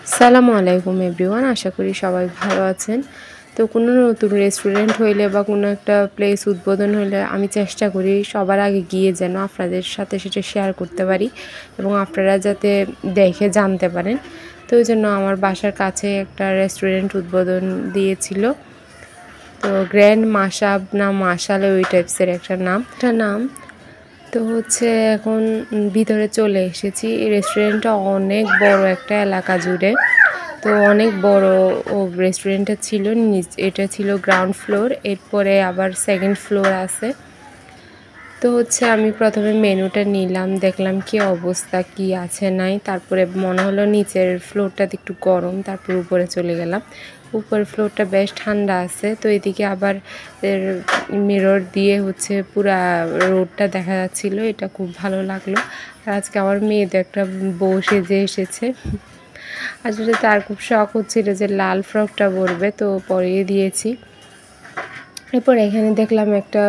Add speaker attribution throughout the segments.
Speaker 1: আসসালামু আলাইকুম এভরিওয়ান, আশা করি সবাই ভালো আছেন। তো কোনো নতুন রেস্টুরেন্ট হইলে বা কোনো একটা প্লেস উদ্বোধন হইলে আমি চেষ্টা করি সবার আগে গিয়ে যেন আপনাদের সাথে সেটা শেয়ার করতে পারি এবং আপনারা যাতে দেখে জানতে পারেন। তো ওই জন্য আমার বাসার কাছে একটা রেস্টুরেন্ট উদ্বোধন দিয়েছিল। তো গ্র্যান্ড মাশাব না মাশালে ওই টাইপসের একটা নাম। তো হচ্ছে এখন ভিতরে চলে এসেছি। এই রেস্টুরেন্টটা অনেক বড় একটা এলাকা জুড়ে। তো অনেক বড় রেস্টুরেন্টটা ছিল। এটা ছিল গ্রাউন্ড ফ্লোর, এরপরে আবার সেকেন্ড ফ্লোর আছে। তো হচ্ছে আমি প্রথমে মেনুটা নিলাম, দেখলাম কি অবস্থা, কি আছে নাই। তারপরে মনে হলো নিচের ফ্লোরটা একটু গরম, তারপর উপরে চলে গেলাম। উপরের ফ্লোরটা বেশ ঠান্ডা আছে। তো এদিকে আবার মিরর দিয়ে হচ্ছে পুরা রোডটা দেখা যাচ্ছিল, এটা খুব ভালো লাগলো। আর আজকে আমার মেয়েদের একটা বউ সেজে এসেছে। আসলে তার খুব শখ হচ্ছিল যে লাল ফ্রকটা পরবে, তো পরিয়ে দিয়েছি। এরপর এখানে দেখলাম একটা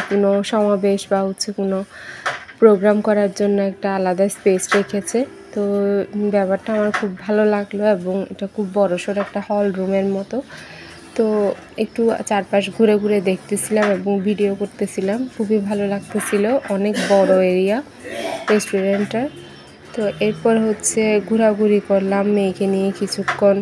Speaker 1: কোনো সমাবেশ বা হচ্ছে কোনো প্রোগ্রাম করার জন্য একটা আলাদা স্পেস রেখেছে। তো ব্যাপারটা আমার খুব ভালো লাগলো এবং এটা খুব বড়সড় একটা হল রুমের মতো। তো একটু চারপাশ ঘুরে ঘুরে দেখতেছিলাম এবং ভিডিও করতেছিলাম, খুবই ভালো লাগতেছিল। অনেক বড় এরিয়া রেস্টুরেন্টটার। তো এরপর হচ্ছে ঘোরাঘুরি করলাম মেয়েকে নিয়ে কিছুক্ষণ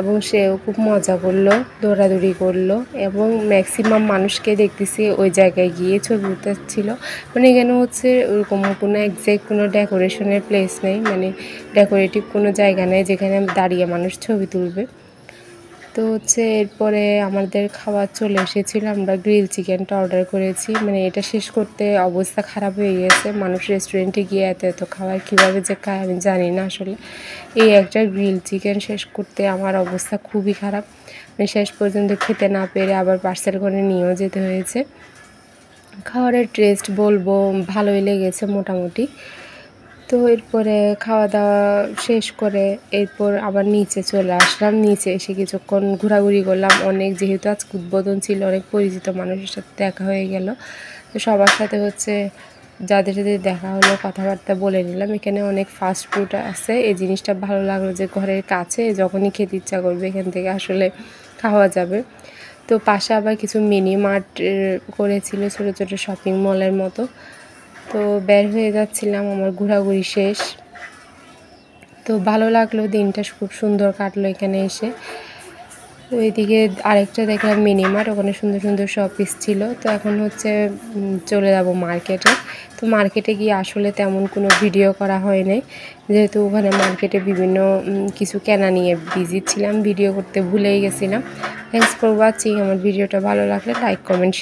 Speaker 1: এবং সেও খুব মজা করলো, দৌড়াদৌড়ি করলো এবং ম্যাক্সিমাম মানুষকে দেখতেছি ওই জায়গায় গিয়ে ছবি উঠাচ্ছিল। মানে এখানে হচ্ছে ওরকম কোনো এক্সাক্ট কোনো ডেকোরেশনের প্লেস নেই, মানে ডেকোরেটিভ কোনো জায়গা নেই যেখানে দাঁড়িয়ে মানুষ ছবি তুলবে। তো হচ্ছে এরপরে আমাদের খাবার চলে এসেছিলো, আমরা গ্রিল চিকেনটা অর্ডার করেছি। মানে এটা শেষ করতে অবস্থা খারাপ হয়ে গেছে। মানুষ রেস্টুরেন্টে গিয়ে এত খাবার কীভাবে যে খায় আমি জানি না। আসলে এই একটা গ্রিল চিকেন শেষ করতে আমার অবস্থা খুবই খারাপ। মানে শেষ পর্যন্ত খেতে না পেরে আবার পার্সেল করে নিয়েও যেতে হয়েছে। খাবারের টেস্ট বলবো ভালোই লেগেছে মোটামুটি। তো এরপরে খাওয়া দাওয়া শেষ করে এরপর আবার নিচে চলে আসলাম। নিচে এসে কিছুক্ষণ ঘোরাঘুরি করলাম। যেহেতু আজকে উদ্বোধন ছিল, অনেক পরিচিত মানুষের সাথে দেখা হয়ে গেল। তো সবার সাথে হচ্ছে যাদের সাথে দেখা হলো কথাবার্তা বলে নিলাম। এখানে অনেক ফাস্ট ফুড আছে, এই জিনিসটা ভালো লাগলো যে ঘরের কাছে যখনই খেতে ইচ্ছা করবে এখান থেকে আসলে খাওয়া যাবে। তো পাশে আবার কিছু মিনি মার্ট করেছিল, ছোটো ছোটো শপিং মলের মতো। তো বের হয়ে যাচ্ছিলাম, আমার ঘোরাঘুরি শেষ। তো ভালো লাগলো, দিনটা খুব সুন্দর কাটলো এখানে এসে। তো এইদিকে আরেকটা দেখলাম মিনি মার্ট, ওখানে সুন্দর সুন্দর শপিস ছিল। তো এখন হচ্ছে চলে যাব মার্কেটে। তো মার্কেটে গিয়ে আসলে তেমন কোনো ভিডিও করা হয় নাই, যেহেতু ওখানে মার্কেটে বিভিন্ন কিছু কেনা নিয়ে বিজি ছিলাম, ভিডিও করতে ভুলেই গেছিলাম। Thanks for watching. আমার ভিডিওটা ভালো লাগলে লাইক কমেন্ট